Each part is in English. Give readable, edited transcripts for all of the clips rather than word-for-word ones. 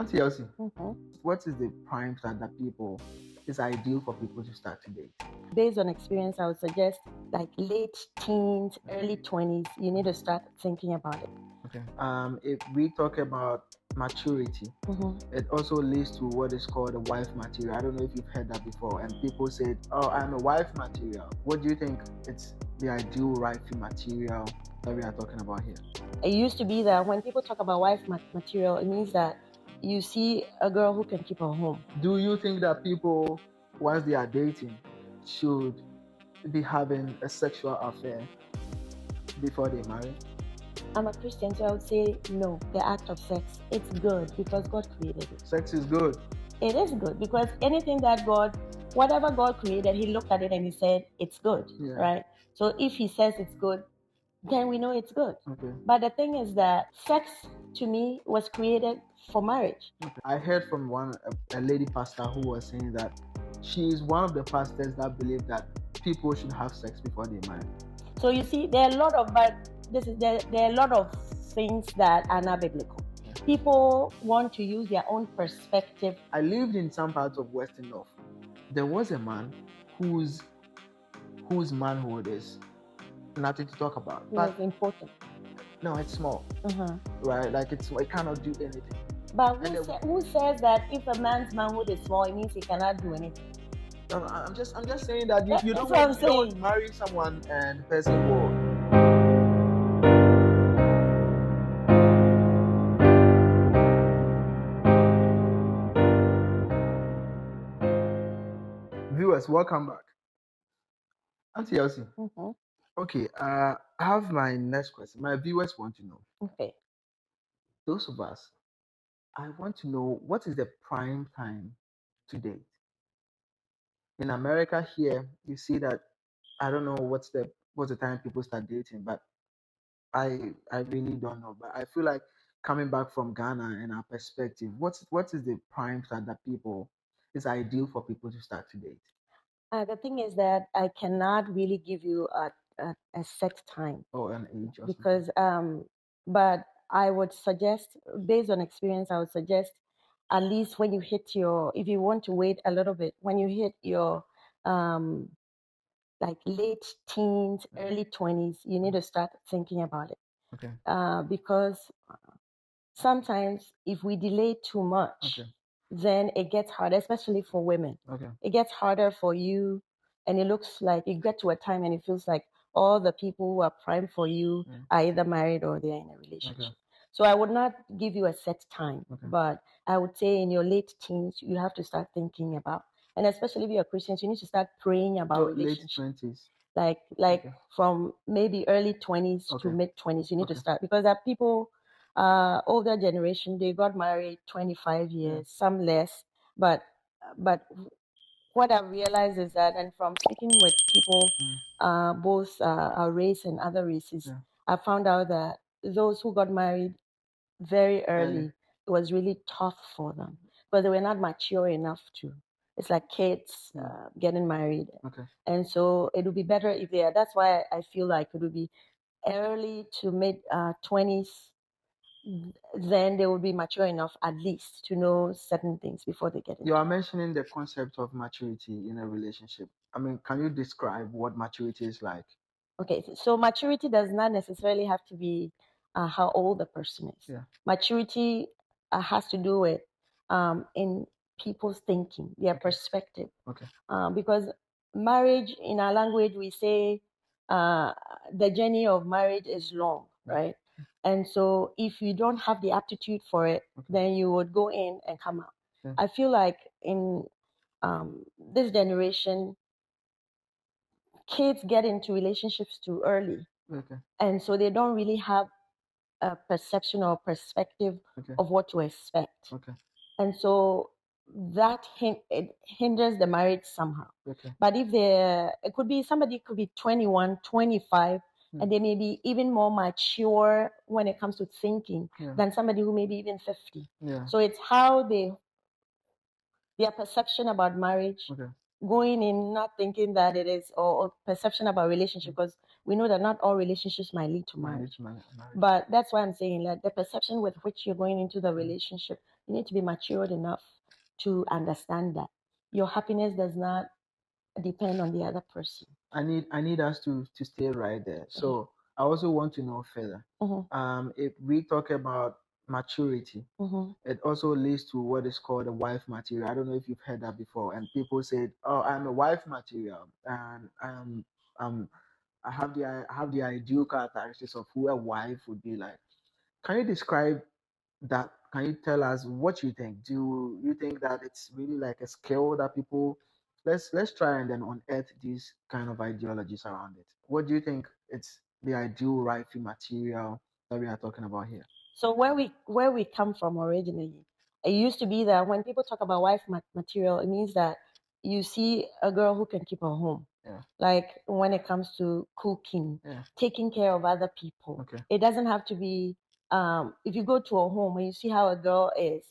Auntie Elsie, Mhm. what is the prime time that people is ideal for people to start to date? Based on experience, I would suggest like late teens, early 20s, you need to start thinking about it. Okay. If we talk about maturity, it also leads to what is called a wife material. I don't know if you've heard that before. And people said, "Oh, I'm a wife material." What do you think? It's the ideal wife material that we are talking about here. It used to be that when people talk about wife material, it means that you see a girl who can keep her home. Do you think that people, once they are dating, should be having a sexual affair before they marry? I'm a Christian, so I would say no. The act of sex, it's good because God created it. Sex is good. It is good because anything that whatever God created, He looked at it and He said it's good, Yeah. right? So if He says it's good, then we know it's good. Okay. But the thing is that sex, to me, was created for marriage. Okay. I heard from a lady pastor who was saying that she is one of the pastors that believe that people should have sex before they marry. So you see, there are a lot of there are a lot of things that are not biblical. Yeah. People want to use their own perspective. I lived in some parts of Western North. There was a man whose manhood is nothing to talk about. But it's important. No, it's small. Right? Like it cannot do anything. But who says that if a man's manhood is small, it means he cannot do anything? No, I'm just saying that you That's don't what I'm want you don't saying. marry someone and the person will. Viewers, welcome back. Auntie Elsie. Okay, I have my next question. My viewers want to know. Okay. Those of us, I want to know what is the prime time to date. In America here, you see that I don't know what's the time people start dating, but I really don't know. But I feel like coming back from Ghana and our perspective, what is the prime time that people is ideal for people to start to date? The thing is that I cannot really give you a set time Or an age or because but I would suggest, based on experience, I would suggest at least when you hit if you want to wait a little bit, when you hit your like late teens, early 20s, you need to start thinking about it. Okay. Because sometimes if we delay too much, then it gets harder, especially for women. Okay. It gets harder for you, and it looks like you get to a time and it feels like all the people who are prime for you are either married or they're in a relationship. Okay. So I would not give you a set time, but I would say in your late teens, you have to start thinking about, and especially if you're Christians, you need to start praying about relationships. Late 20s. Like from maybe early 20s to mid 20s, you need to start, because there are people, older generation, they got married 25 years, some less, but what I've realized is that, and from speaking with people, both our race and other races, I found out that those who got married very early, it was really tough for them because they were not mature enough to. It's like kids getting married. Okay. And so it would be better if they are. That's why I feel like it would be early to mid 20s. Then they will be mature enough at least to know certain things before they get into. You are mentioning the concept of maturity in a relationship. I mean, can you describe what maturity is like? Okay, so maturity does not necessarily have to be how old the person is. Yeah. Maturity has to do with in people's thinking, their perspective. Okay. Because marriage, in our language, we say the journey of marriage is long, right? And so if you don't have the aptitude for it, then you would go in and come out. I feel like in this generation, kids get into relationships too early. Okay. And so they don't really have a perception or perspective of what to expect. Okay. And so that it hinders the marriage somehow. Okay. But if it could be somebody could be 21, 25, and they may be even more mature when it comes to thinking than somebody who may be even 50. Yeah. So it's how their perception about marriage, going in not thinking that it is, or perception about relationship, because we know that not all relationships might lead to marriage. But that's why I'm saying that the perception with which you're going into the relationship You need to be matured enough to understand that your happiness does not depend on the other person. I need us to stay right there. So I also want to know further. If we talk about maturity, it also leads to what is called a wife material. I don't know if you've heard that before. And people said, "Oh, I'm a wife material, and um I have the ideal characteristics of who a wife would be like." Can you describe that? Can you tell us what you think? Do you think that it's really like a skill that people, let's try and then unearth these kind of ideologies around it. What do you think it's the ideal wifey material that we are talking about here? So where we come from originally, it used to be that when people talk about wife material, it means that you see a girl who can keep her home. Yeah. Like when it comes to cooking, Yeah. taking care of other people. Okay. It doesn't have to be. If you go to a home and you see how a girl is,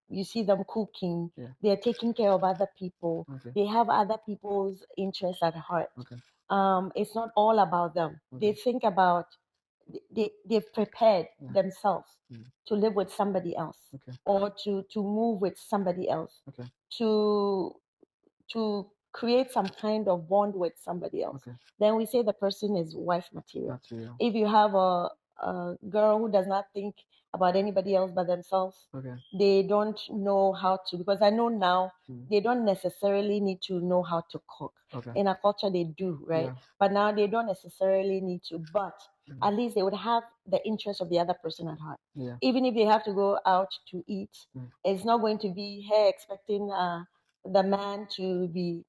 you see them cooking. Yeah. They're taking care of other people. Okay. They have other people's interests at heart. Okay. It's not all about them. Okay. They think about they've prepared Yeah. themselves Mm. to live with somebody else, Okay. or to move with somebody else, Okay. to create some kind of bond with somebody else. Okay. Then we say the person is wife material. Material. If you have a girl who does not think about anybody else but themselves, Okay. they don't know how to, because I know now they don't necessarily need to know how to cook. Okay. In our culture they do, right? Yeah. But now they don't necessarily need to, but at least they would have the interest of the other person at heart. Yeah. Even if they have to go out to eat, it's not going to be her expecting the man to be.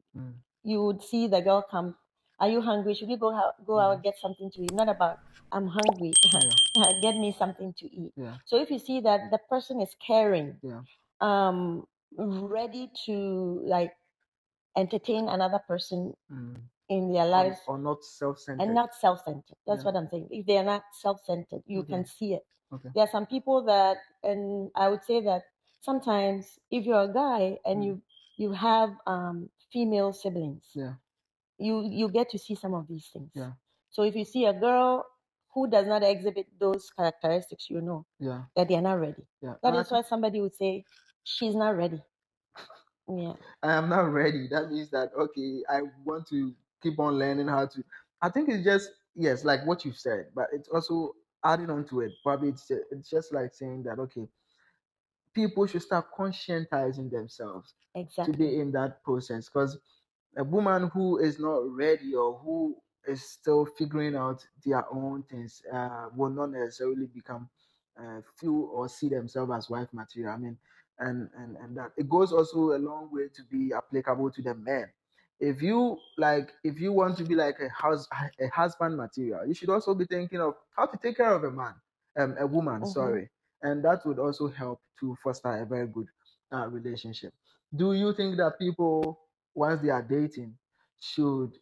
You would see the girl come. Are you hungry? Should we go out get something to eat? Not about I'm hungry. Get me something to eat. Yeah. So if you see that the person is caring, Yeah. ready to like entertain another person Mm. in their lives, Or not self-centered. and not self-centered. That's Yeah. what I'm saying. If they are not self-centered, you Okay. can see it. Okay. There are some people that, and I would say that sometimes if you're a guy and you have female siblings, Yeah. you get to see some of these things. Yeah. So if you see a girl who does not exhibit those characteristics, you know Yeah. that they are not ready. Yeah. That And I is why think somebody would say she's not ready. Yeah. I am not ready. That means that okay, I want to keep on learning how to. I think it's just yes, like what you've said, but it's also adding on to it. Probably it's just like saying that okay, people should start conscientizing themselves to Exactly. be in that process because a woman who is not ready or who is still figuring out their own things will not necessarily become feel or see themselves as wife material. I mean, and that it goes also a long way to be applicable to the men. If you want to be like a husband material, you should also be thinking of how to take care of a man, a woman, sorry, and that would also help to foster a very good relationship. Do you think that people once they are dating should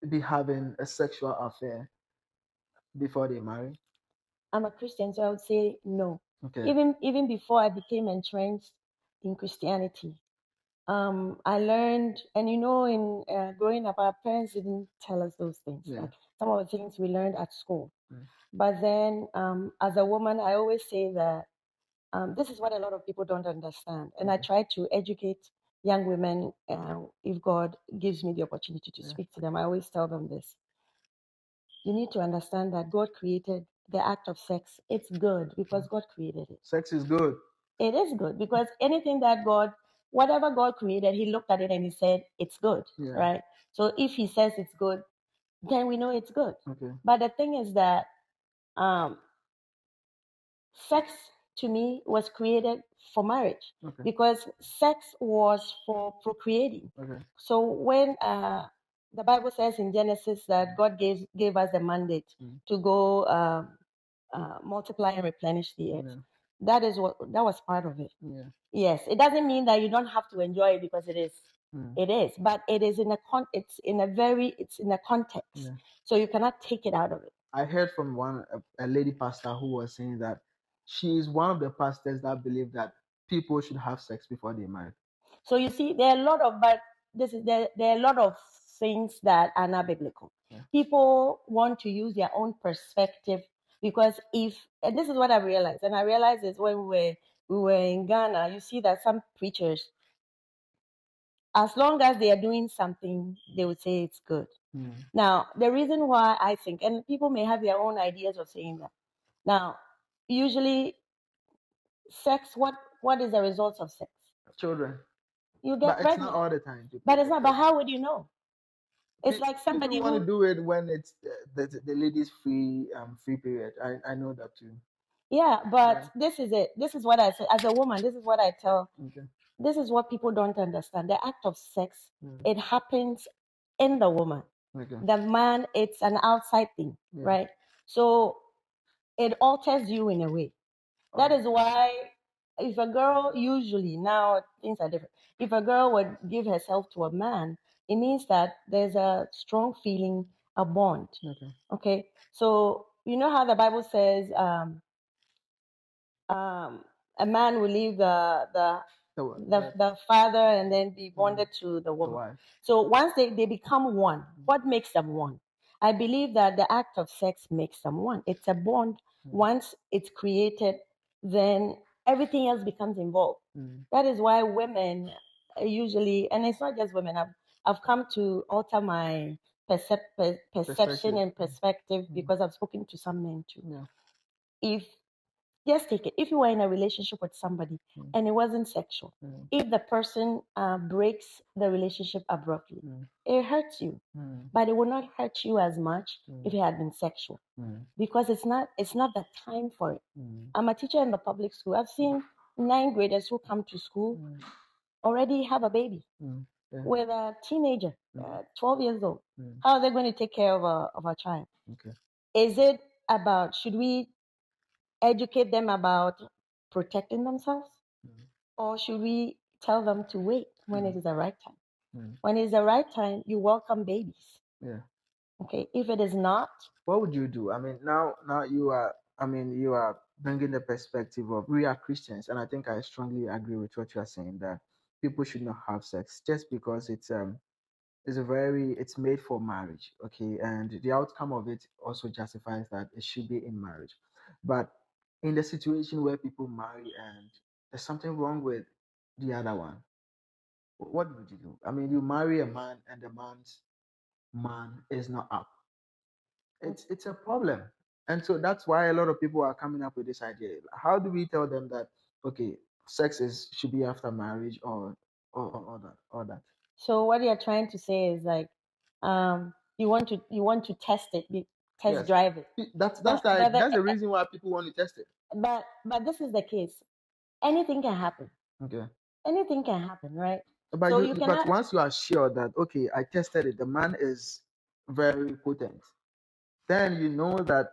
be having a sexual affair before they marry? I'm a Christian, so I would say no. Okay. Even before I became entrenched in Christianity, I learned, and in growing up, our parents didn't tell us those things. Yeah. Like some of the things we learned at school. Mm. But then, as a woman, I always say that this is what a lot of people don't understand, and I try to educate young women. If God gives me the opportunity to speak to them, I always tell them this: you need to understand that God created the act of sex. It's good because God created it. Sex is good. It is good because anything that whatever God created, He looked at it and He said, it's good, Yeah. right? So if He says it's good, then we know it's good. Okay. But the thing is that sex to me was created for marriage. Okay. Because sex was for procreating. Okay. So when the Bible says in Genesis that God gave us a mandate to go multiply and replenish the earth, that was part of it. Yeah. Yes, it doesn't mean that you don't have to enjoy it because it is. It is, but it is it's in a context. Yeah. So you cannot take it out of it. I heard from a lady pastor who was saying that she is one of the pastors that believe that people should have sex before they marry. So you see, there are a lot of there are a lot of things that are not biblical. Yeah. People want to use their own perspective because and this is what I realized, and I realized is when we were we were in Ghana, you see that some preachers, as long as they are doing something, they would say it's good. Now, the reason why I think, and people may have their own ideas of saying that. Now, usually, sex, what is the result of sex? Children. You get But it's pregnant. not all the time. But it's not. But how would you know? It's like somebody People want who to do it when it's the ladies' free period. I know that too. Yeah, but this is it. This is what I say as a woman. This is what I tell. Okay. This is what people don't understand. The act of sex, it happens in the woman. Okay. The man, it's an outside thing, right? So it alters you in a way. That is why if a girl, usually now things are different. If a girl would give herself to a man, it means that there's a strong feeling, a bond. Okay. So you know how the Bible says, a man will leave the father and then be bonded to the woman. So once they become one, what makes them one? I believe that the act of sex makes them one. It's a bond. Once it's created, then everything else becomes involved. That is why women usually, and it's not just women, I've come to alter my perception and perspective because I've spoken to some men too. If Just take it. If you were in a relationship with somebody and it wasn't sexual, if the person breaks the relationship abruptly, it hurts you, but it will not hurt you as much if it had been sexual, because it's not the time for it. I'm a teacher in the public school. I've seen ninth graders who come to school already have a baby with a teenager, 12 years old. How are they going to take care of a child? Is it about, should we educate them about protecting themselves? Or should we tell them to wait when it is the right time? When it's the right time, you welcome babies. Okay. If it is not, what would you do? I mean, now you are. I mean, you are bringing the perspective of we are Christians, and I think I strongly agree with what you are saying that people should not have sex just because it's made for marriage, okay, and the outcome of it also justifies that it should be in marriage. But in the situation where people marry and there's something wrong with the other one, what would you do? I mean, you marry a man and the man's man is not up. It's a problem. And so that's why a lot of people are coming up with this idea. How do we tell them that okay, sex is should be after marriage or that? So what you're trying to say is like, you want to test it, test drive it. That's the reason why people want to test it. But this is the case. Anything can happen. Okay. Anything can happen, right? But So you cannot. but once you are sure that okay, I tested it, the man is very potent, then you know that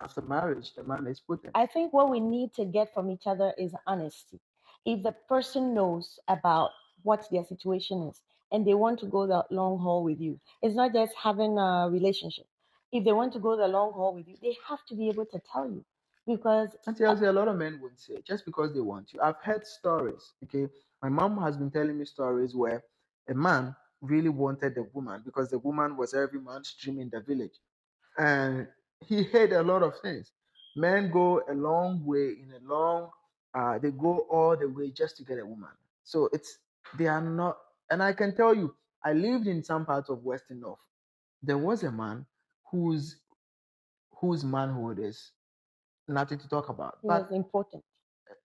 after marriage the man is potent. I think what we need to get from each other is honesty. If the person knows about what their situation is and they want to go the long haul with you, it's not just having a relationship. If they want to go the long haul with you, they have to be able to tell you, because And Chelsea, a lot of men would say just because they want you. I've heard stories. Okay, my mom has been telling me stories where a man really wanted the woman because the woman was every man's dream in the village, and he hid a lot of things. Men go a long way in a long. They go all the way just to get a woman. So they are not. And I can tell you, I lived in some parts of Western North. There was a man whose manhood is nothing to talk about. it was important.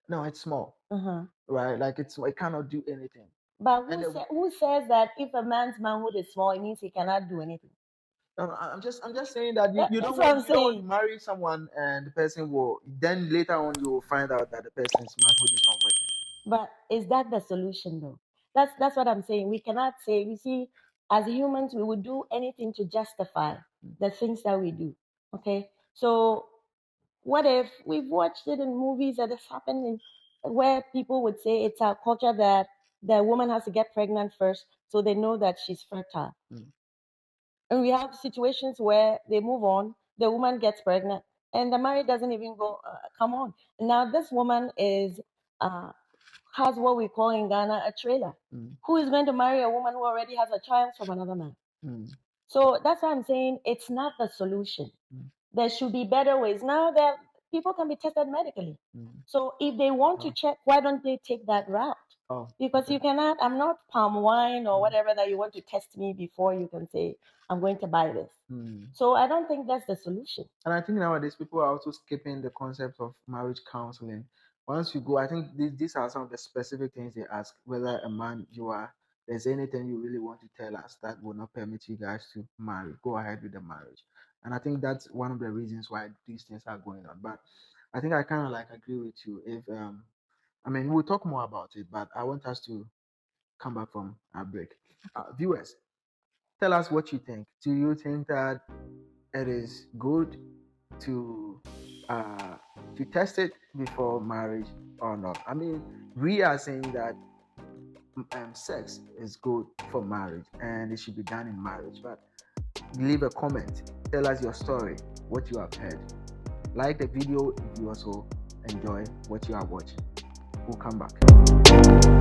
No, it's small, Uh-huh. right? Like it cannot do anything. But who says that if a man's manhood is small, it means he cannot do anything? No, I'm just saying that you That's don't what I'm want you don't want to saying. marry someone and the person will then later on you will find out that the person's manhood is not working. But is that the solution though? That's what I'm saying. We cannot say, you see, as humans, we would do anything to justify the things that we do. Okay? So what if we've watched it in movies that has happened where people would say it's our culture that the woman has to get pregnant first so they know that she's fertile. And we have situations where they move on, the woman gets pregnant, and the marriage doesn't even go, come on. Now, this woman has what we call in Ghana a trailer. Who is going to marry a woman who already has a child from another man? So that's why I'm saying it's not the solution. There should be better ways. Now, people can be tested medically. So if they want to check, why don't they take that route? Because you cannot, I'm not palm wine or whatever that you want to test me before you can say, I'm going to buy this. So I don't think that's the solution. And I think nowadays people are also skipping the concept of marriage counseling. Once you go, I think these are some of the specific things they ask. Whether a man you are, there's anything you really want to tell us that will not permit you guys to marry, go ahead with the marriage. And I think that's one of the reasons why these things are going on. But I think I kind of like agree with you. If I mean, we'll talk more about it, but I want us to come back from our break. Viewers, tell us what you think. Do you think that it is good to test it before marriage or not? I mean, we are saying that sex is good for marriage and it should be done in marriage. But leave a comment. Tell us your story, what you have heard. Like the video if you also enjoy what you are watching. We'll come back.